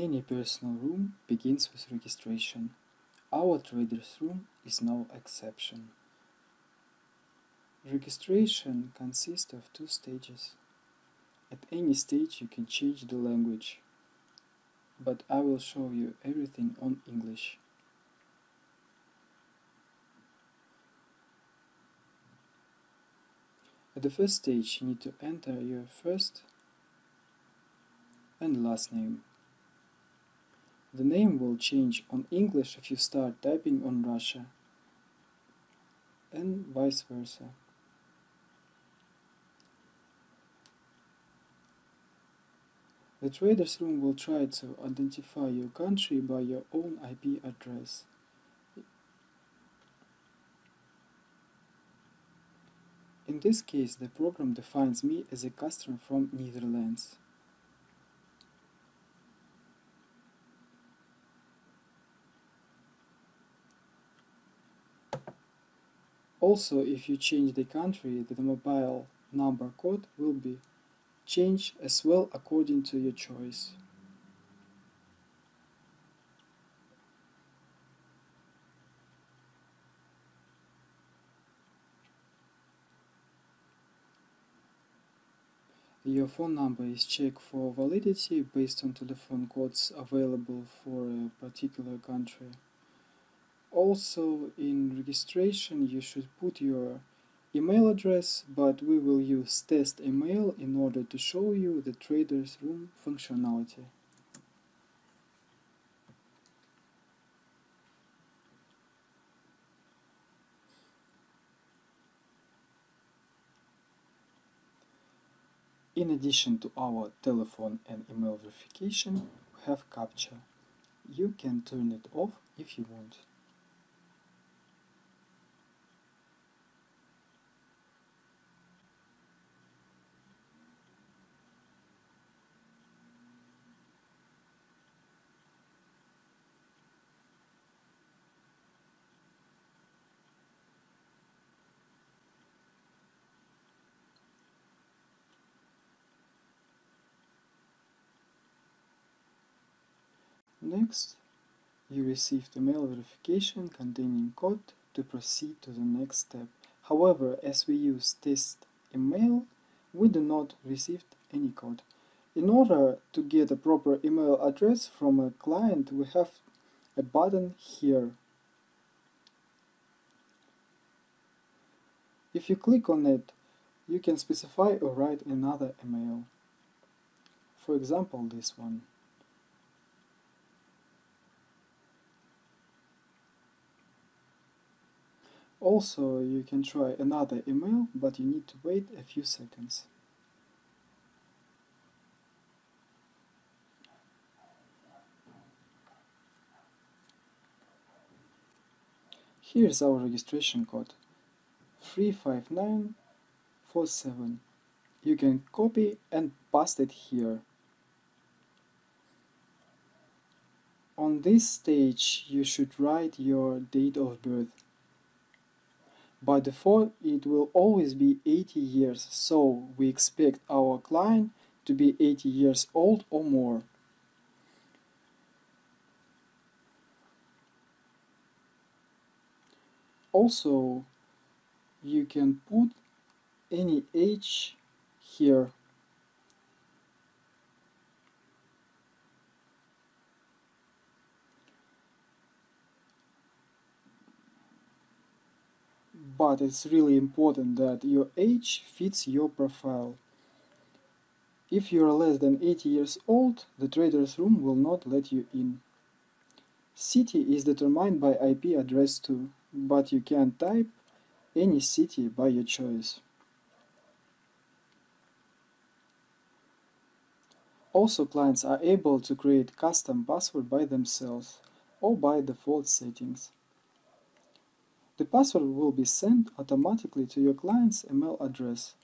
Any personal room begins with registration. Our trader's room is no exception. Registration consists of 2 stages. At any stage you can change the language, but I will show you everything on English. At the first stage you need to enter your first and last name. The name will change on English if you start typing on Russia, and vice versa. The trader's room will try to identify your country by your own IP address. In this case, the program defines me as a customer from Netherlands. Also, if you change the country, the mobile number code will be changed as well according to your choice. Your phone number is checked for validity based on telephone codes available for a particular country. Also, in registration you should put your email address, but we will use test email in order to show you the trader's room functionality. In addition to our telephone and email verification, we have CAPTCHA. You can turn it off if you want. Next, you received email verification containing code to proceed to the next step. However, as we use test email, we do not receive any code. In order to get a proper email address from a client, we have a button here. If you click on it, you can specify or write another email. For example, this one. Also, you can try another email, but you need to wait a few seconds. Here's our registration code, 35947. You can copy and paste it here. On this stage, you should write your date of birth. By default, it will always be 80 years, so we expect our client to be 80 years old or more. Also, you can put any age here. But it's really important that your age fits your profile. If you are less than 80 years old, the trader's room will not let you in. City is determined by IP address too, but you can type any city by your choice. Also, clients are able to create custom password by themselves or by default settings. The password will be sent automatically to your client's email address.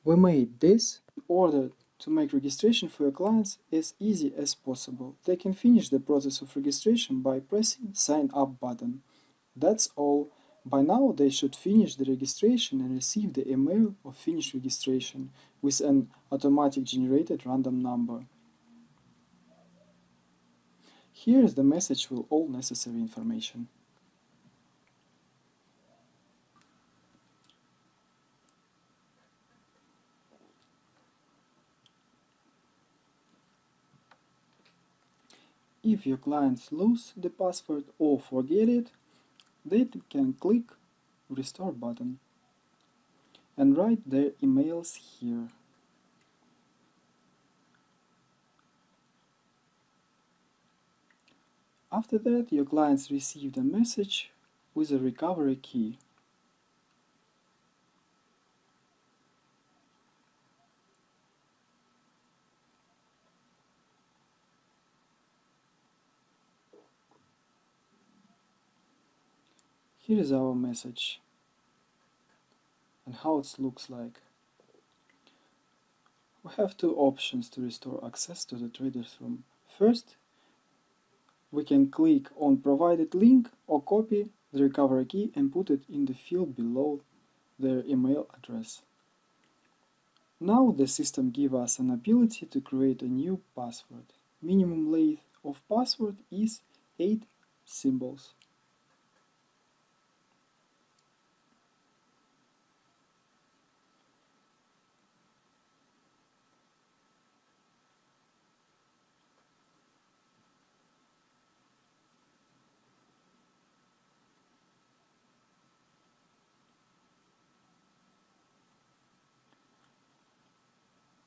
We made this in order to make registration for your clients as easy as possible. They can finish the process of registration by pressing Sign Up button. That's all. By now they should finish the registration and receive the email of finished registration with an automatic generated random number. Here is the message with all necessary information. If your clients lose the password or forget it, they can click Restore button and write their emails here. After that, your clients received a message with a recovery key. Here is our message and how it looks like. We have two options to restore access to the traders room. First, we can click on provided link or copy the recovery key and put it in the field below their email address. Now the system gives us an ability to create a new password. Minimum length of password is 8 symbols.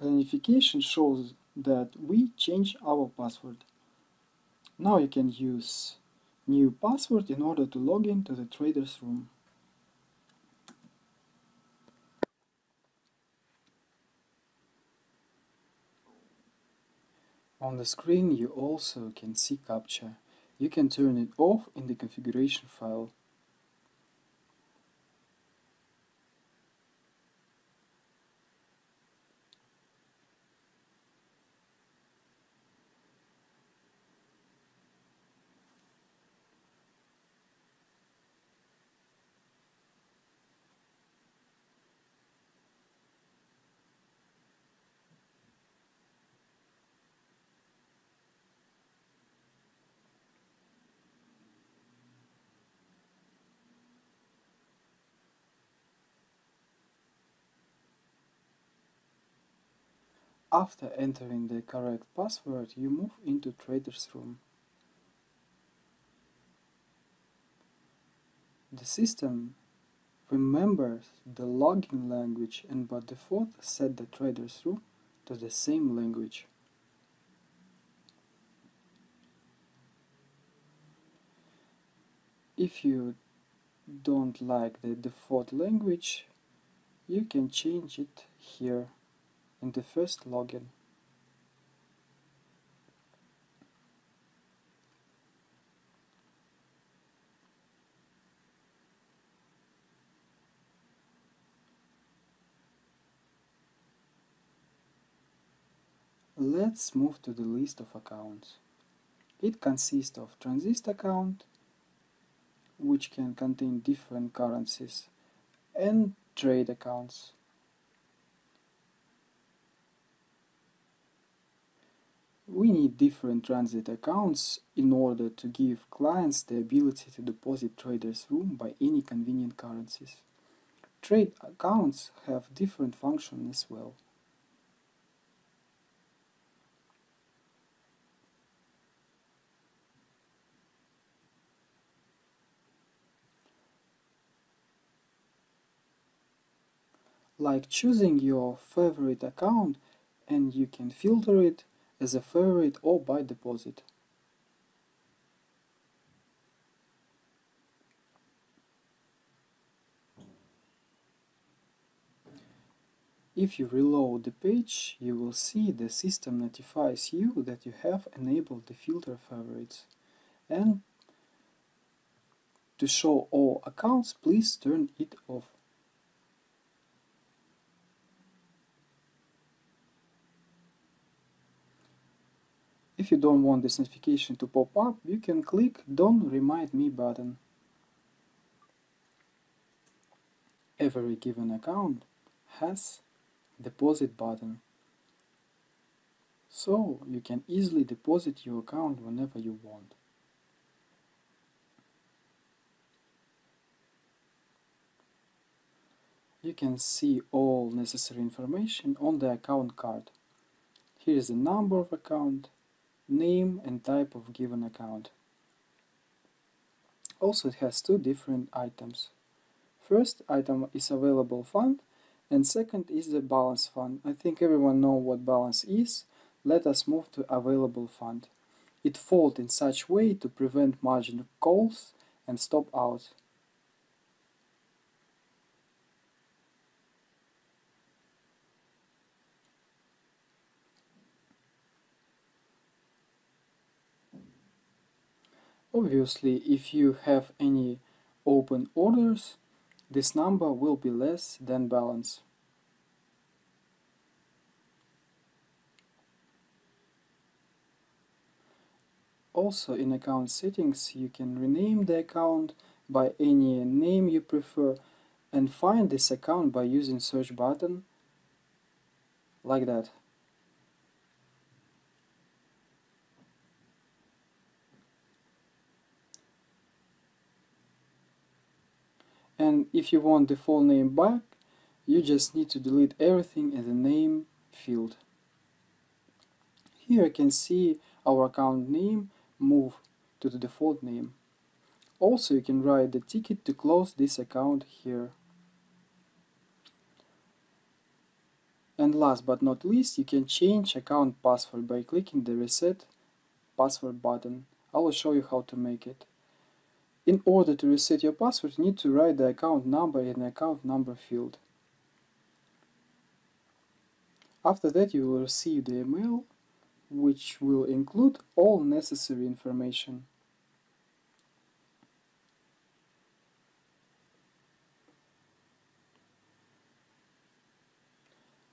The notification shows that we changed our password. Now you can use new password in order to log into the traders room. On the screen you also can see CAPTCHA. You can turn it off in the configuration file. After entering the correct password, you move into traders room. The system remembers the login language and by default set the traders room to the same language. If you don't like the default language, you can change it here in the first login. Let's move to the list of accounts. It consists of transit account, which can contain different currencies, and trade accounts. We need different transit accounts in order to give clients the ability to deposit traders room by any convenient currencies. Trade accounts have different functions as well. Like choosing your favorite account, and you can filter it as a favorite or by deposit. If you reload the page, you will see the system notifies you that you have enabled the filter favorites. And to show all accounts, please turn it off. If you don't want this notification to pop up, you can click Don't Remind Me button. Every given account has deposit button. so you can easily deposit your account whenever you want. You can see all necessary information on the account card. Here is the number of account, name and type of given account. Also, it has two different items. First item is available fund, and second is the balance fund. I think everyone knows what balance is. Let us move to available fund. It folds in such way to prevent margin calls and stop out. Obviously, if you have any open orders, this number will be less than balance. Also, in account settings, you can rename the account by any name you prefer and find this account by using search button like that. And if you want the full name back, you just need to delete everything in the name field. Here you can see our account name move to the default name. Also, you can write the ticket to close this account here. And last but not least, you can change account password by clicking the reset password button. I will show you how to make it. In order to reset your password, you need to write the account number in the account number field. After that, you will receive the email, which will include all necessary information.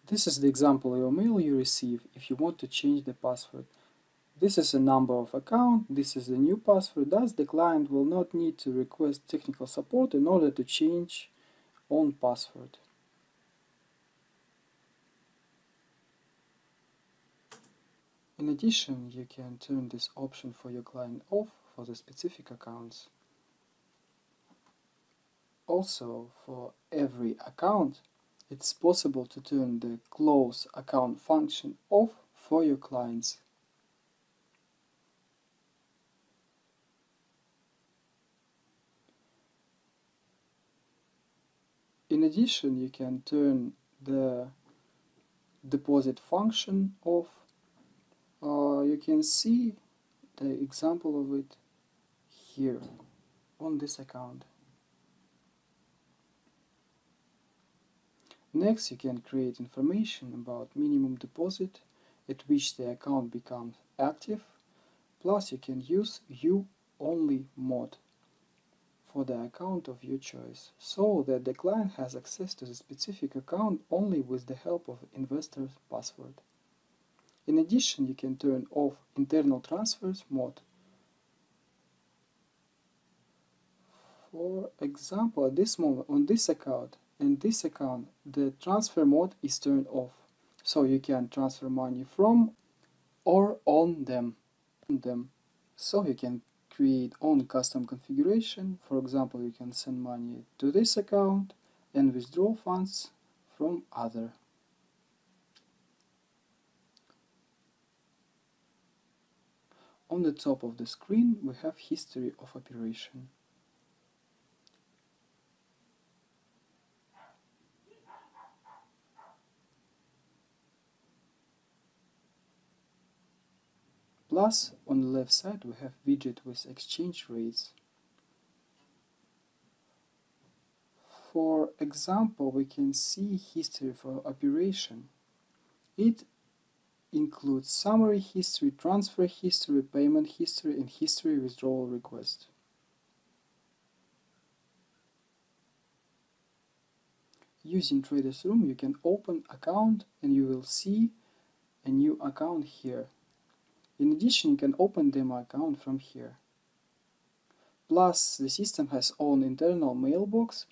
This is the example email you receive if you want to change the password. This is the number of account, this is the new password, thus the client will not need to request technical support in order to change own password. In addition, you can turn this option for your client off for the specific accounts. Also, for every account, it's possible to turn the close account function off for your clients. In addition, you can turn the deposit function off. You can see the example of it here on this account. Next, you can create information about minimum deposit at which the account becomes active. Plus, you can use view-only mode for the account of your choice, so that the client has access to the specific account only with the help of investor's password. In addition, you can turn off internal transfers mode. For example, at this moment on this account and this account, the transfer mode is turned off, so you can transfer money from or on them. So you can create own custom configuration. For example, you can send money to this account and withdraw funds from other. On the top of the screen, we have history of operation. Plus, on the left side, we have widget with exchange rates. For example, we can see history for operation. It includes summary history, transfer history, payment history, and history withdrawal request. Using Traders Room, you can open account and you will see a new account here. In addition, you can open demo account from here. Plus, the system has own internal mailbox.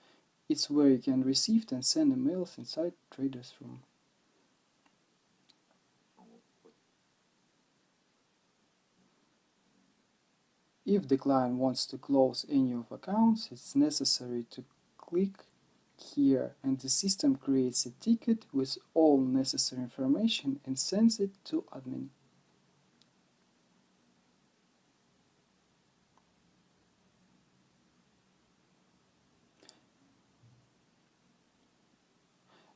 It's where you can receive and send emails inside Traders Room. If the client wants to close any of accounts, it's necessary to click here and the system creates a ticket with all necessary information and sends it to admin.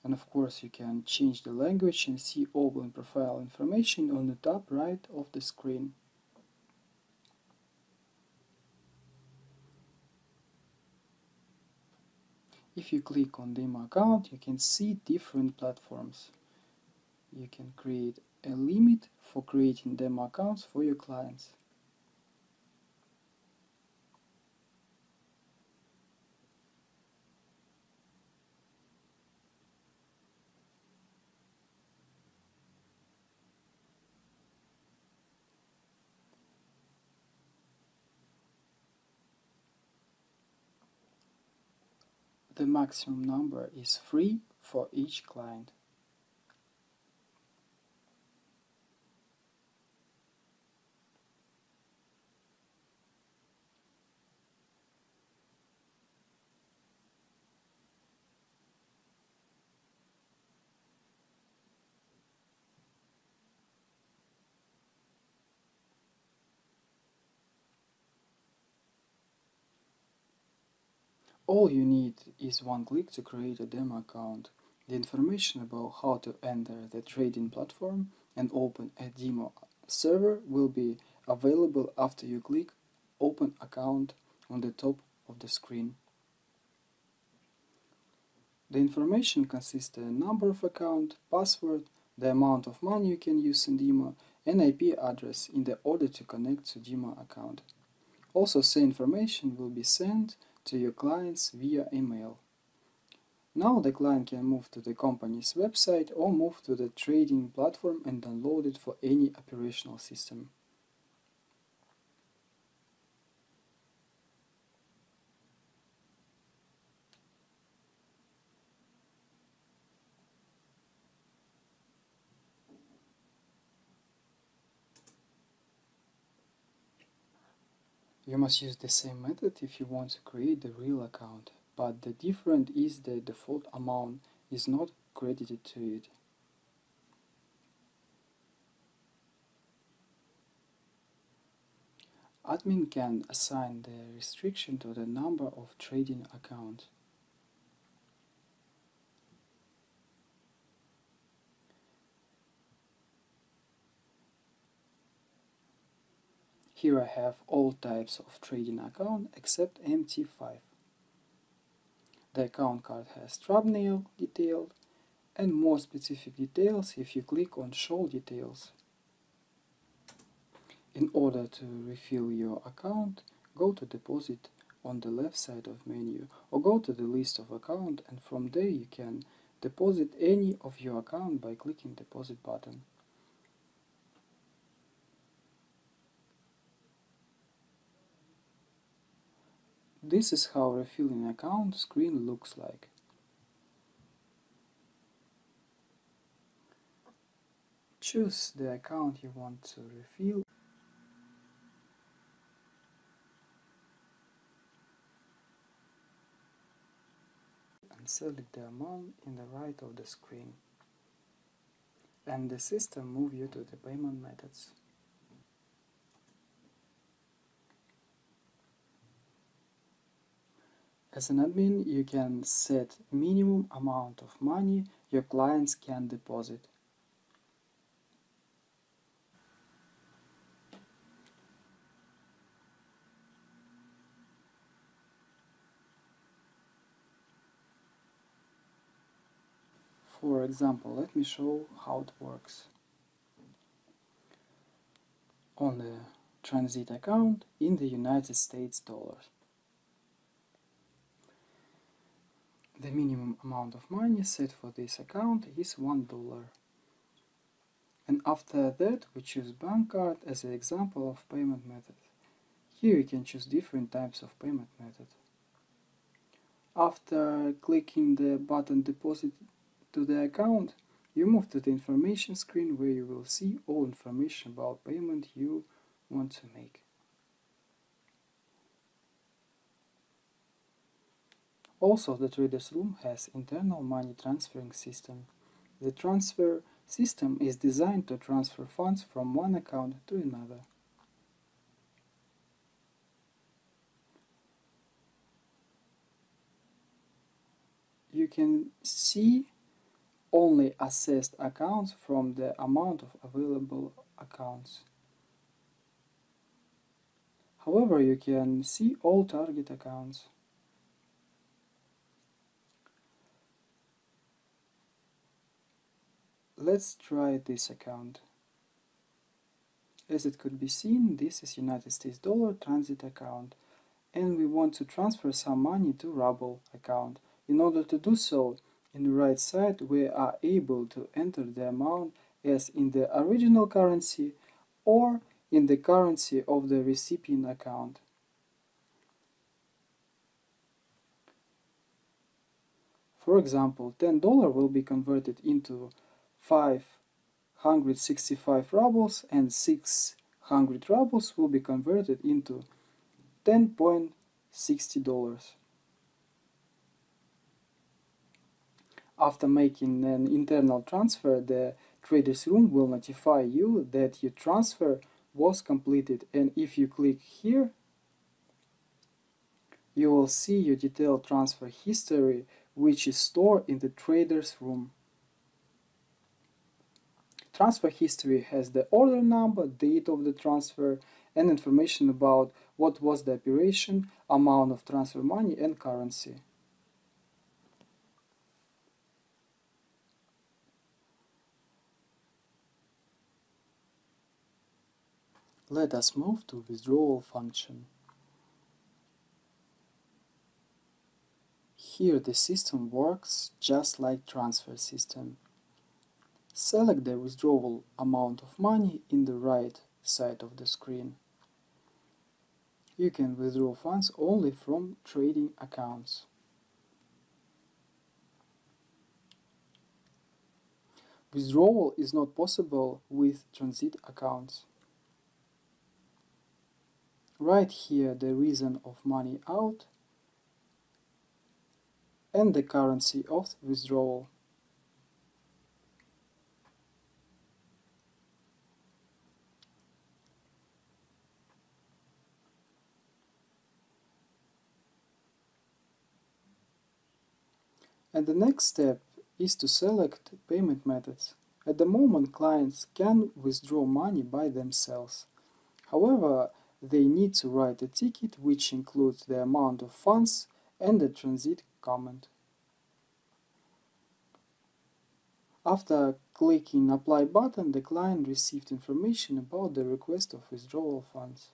And of course you can change the language and see open profile information on the top right of the screen. If you click on demo account, you can see different platforms. You can create a limit for creating demo accounts for your clients. The maximum number is 3 for each client. All you need is one click to create a demo account. The information about how to enter the trading platform and open a demo server will be available after you click Open Account on the top of the screen. The information consists of a number of account, password, the amount of money you can use in demo, and IP address in the order to connect to demo account. Also, same information will be sent to your clients via email. Now the client can move to the company's website or move to the trading platform and download it for any operational system. You must use the same method if you want to create the real account, but the difference is the default amount is not credited to it. Admin can assign the restriction to the number of trading accounts. Here I have all types of trading account except MT5. The account card has thumbnail detail and more specific details if you click on Show Details. In order to refill your account, go to Deposit on the left side of menu or go to the list of account, and from there you can deposit any of your account by clicking Deposit button. This is how refilling account screen looks like. Choose the account you want to refill and select the amount in the right of the screen. And the system moves you to the payment methods. As an admin, you can set minimum amount of money your clients can deposit. For example, let me show how it works. On the transit account in the United States dollars. The minimum amount of money set for this account is $1. And after that we choose bank card as an example of payment method. Here you can choose different types of payment method. After clicking the button Deposit to the account, you move to the information screen where you will see all information about payment you want to make. Also, the trader's room has internal money transferring system. The transfer system is designed to transfer funds from one account to another. You can see only assessed accounts from the amount of available accounts. However, you can see all target accounts. Let's try this account. As it could be seen, this is United States dollar transit account, and we want to transfer some money to ruble account. In order to do so, in the right side we are able to enter the amount as in the original currency or in the currency of the recipient account. For example, $10 will be converted into 565 rubles, and 600 rubles will be converted into $10.60. After making an internal transfer, the trader's room will notify you that your transfer was completed, and if you click here, you will see your detailed transfer history, which is stored in the trader's room. Transfer history has the order number, date of the transfer, and information about what was the operation, amount of transfer money, and currency. Let us move to withdrawal function. Here the system works just like transfer system. Select the withdrawal amount of money in the right side of the screen. You can withdraw funds only from trading accounts. Withdrawal is not possible with transit accounts. Write here the reason of money out and the currency of withdrawal. And the next step is to select payment methods. At the moment, clients can withdraw money by themselves. However, they need to write a ticket which includes the amount of funds and the transit comment. After clicking Apply button, the client received information about the request of withdrawal funds.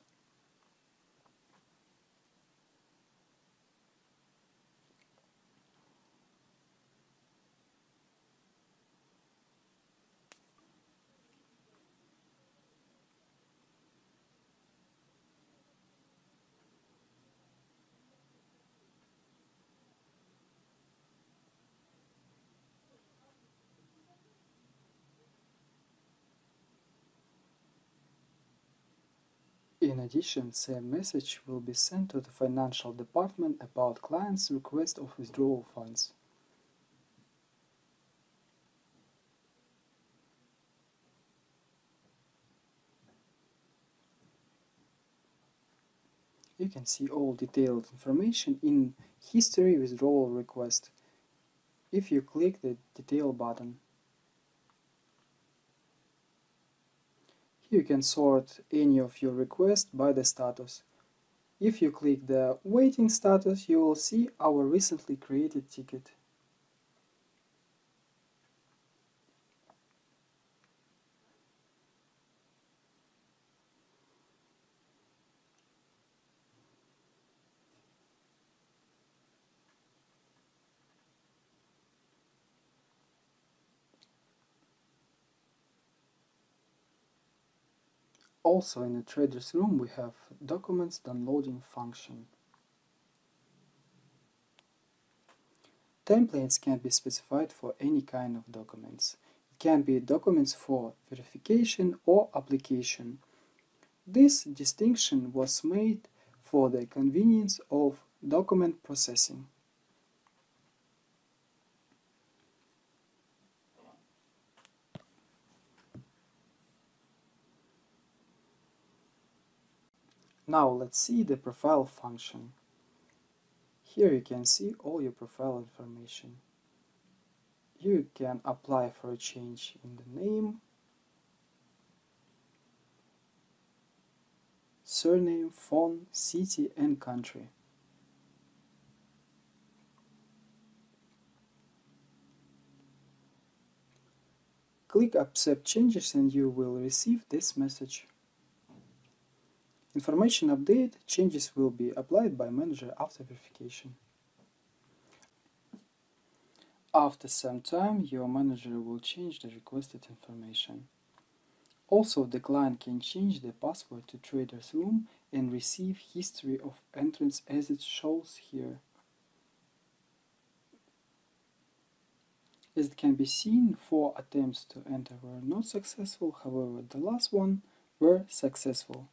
In addition, same message will be sent to the financial department about client's request of withdrawal funds. You can see all detailed information in History Withdrawal Request if you click the Detail button. Here you can sort any of your requests by the status. If you click the Waiting status, you will see our recently created ticket. Also in the trader's room we have documents downloading function. Templates can be specified for any kind of documents. It can be documents for verification or application. This distinction was made for the convenience of document processing. Now let's see the profile function. Here you can see all your profile information. You can apply for a change in the name, surname, phone, city and country. Click Accept Changes and you will receive this message. Information update: changes will be applied by manager after verification. After some time, your manager will change the requested information. Also, the client can change the password to Trader's Room and receive history of entrance as it shows here. As it can be seen, 4 attempts to enter were not successful, however the last one were successful.